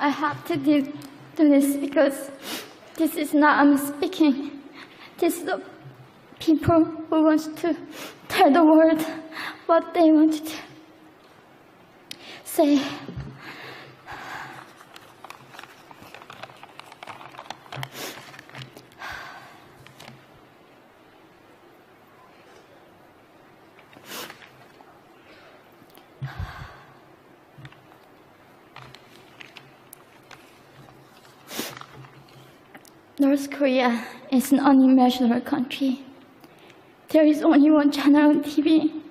I have to do this because this is not I'm speaking. This is the people who want to tell the world what they want to say. North Korea is an unimaginable country. There is only one channel on TV.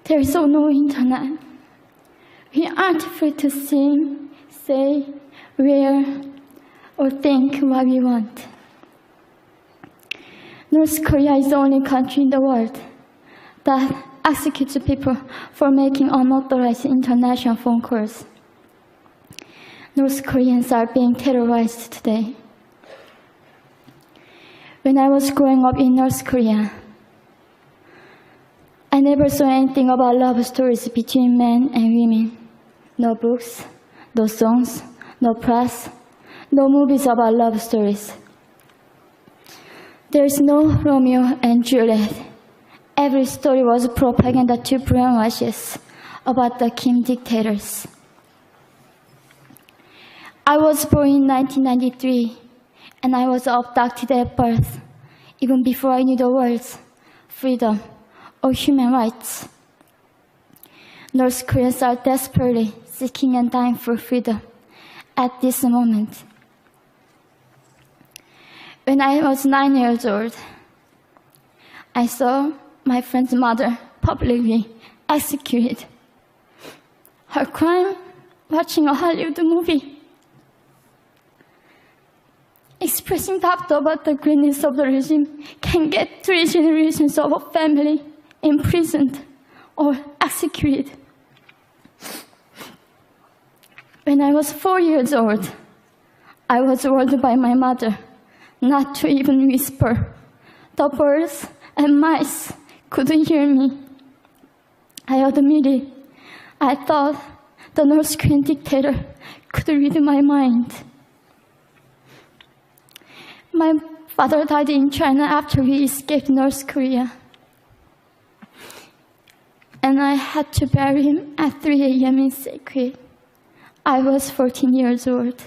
There is no internet. We aren't free to sing, say, wear, or think what we want. North Korea is the only country in the world that executes people for making unauthorized international phone calls. North Koreans are being terrorized today. When I was growing up in North Korea, I never saw anything about love stories between men and women. No books, no songs, no press, no movies about love stories. There is no Romeo and Juliet. Every story was propaganda to brainwashes about the Kim dictators. I was born in 1993. And I was abducted at birth, even before I knew the words freedom or human rights. North Koreans are desperately seeking and dying for freedom at this moment. When I was 9 years old, I saw my friend's mother publicly executed. Her crime? Watching a Hollywood movie. Expressing doubt about the greatness of the regime can get 3 generations of a family imprisoned or executed. When I was 4 years old, I was warned by my mother not to even whisper. The birds and mice couldn't hear me. I admitted I thought the North Korean dictator could read my mind. My father died in China after we escaped North Korea. And I had to bury him at 3 a.m. in secret. I was 14 years old.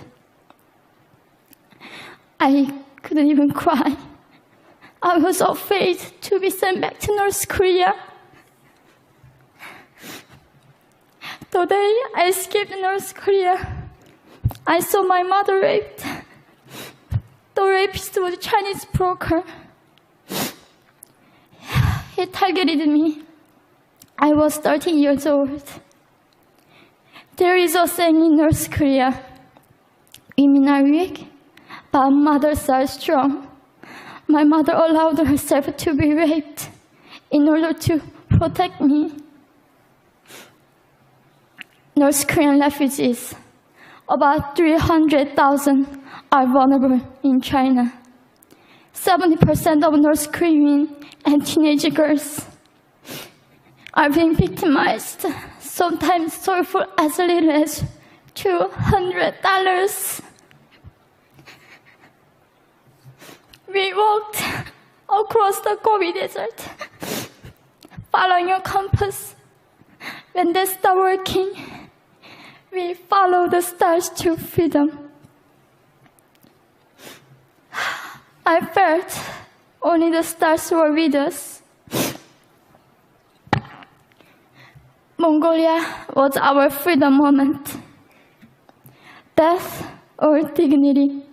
I couldn't even cry. I was afraid to be sent back to North Korea. The day I escaped North Korea, I saw my mother raped. The rapist was a Chinese broker. He targeted me. I was 13 years old. There is a saying in North Korea, women are weak, but mothers are strong. My mother allowed herself to be raped in order to protect me. North Korean refugees, about 300,000, are vulnerable in China. 70% of North Korean and teenage girls are being victimized, sometimes sold for as little as $200. We walked across the Gobi desert, following a compass. When they stopped working, we followed the stars to freedom. I felt only the stars were with us. Mongolia was our freedom moment. Death or dignity.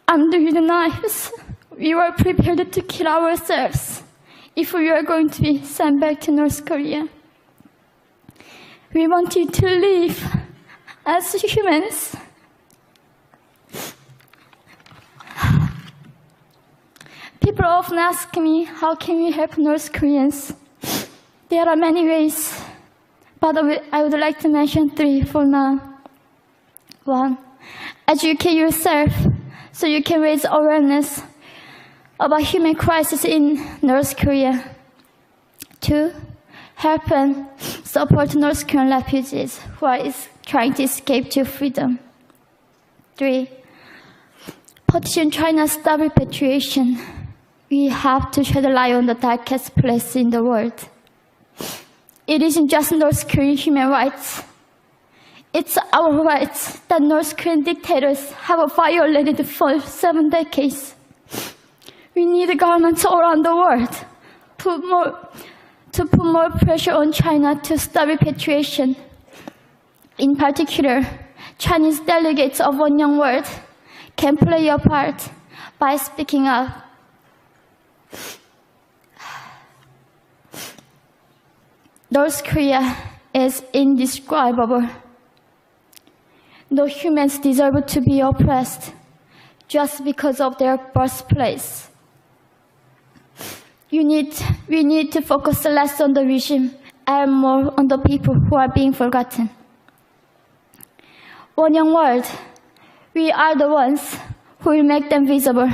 Armed with knives, we were prepared to kill ourselves if we were going to be sent back to North Korea. We wanted to live as humans. People often ask me, how can we help North Koreans? There are many ways, but I would like to mention 3 for now. 1, educate yourself so you can raise awareness about human crisis in North Korea. 2, help and support North Korean refugees who are trying to escape to freedom. 3. Petition China stop repatriation. We have to shed light on the darkest place in the world. It isn't just North Korean human rights. It's our rights that North Korean dictators have violated for 7 decades. We need governments all around the world to put more pressure on China to stop repatriation. In particular, Chinese delegates of One Young World can play a part by speaking up. North Korea is indescribable. No humans deserve to be oppressed just because of their birthplace. We need to focus less on the regime and more on the people who are being forgotten. One Young World, we are the ones who will make them visible.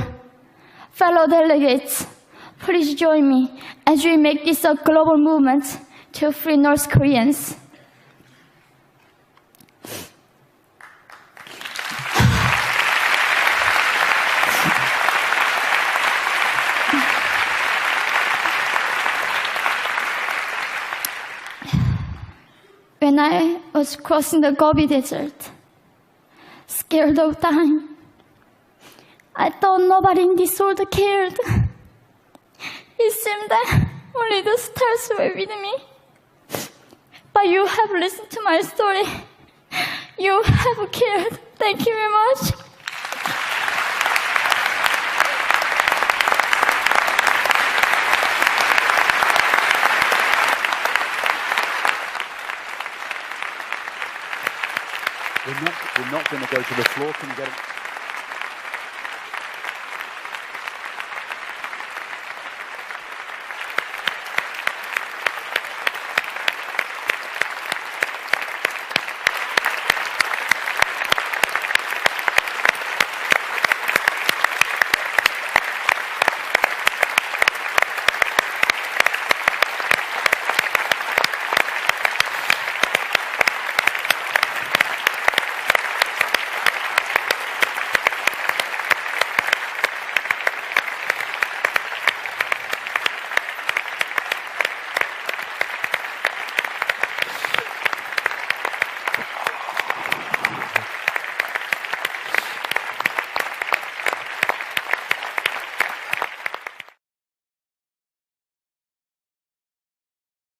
Fellow delegates, please join me as we make this a global movement to free North Koreans. When I was crossing the Gobi desert, scared of dying, I thought nobody in this world cared. It seemed that only the stars were with me. But you have listened to my story. You have cared. Thank you very much. We're not going to go to the floor. Can you get it?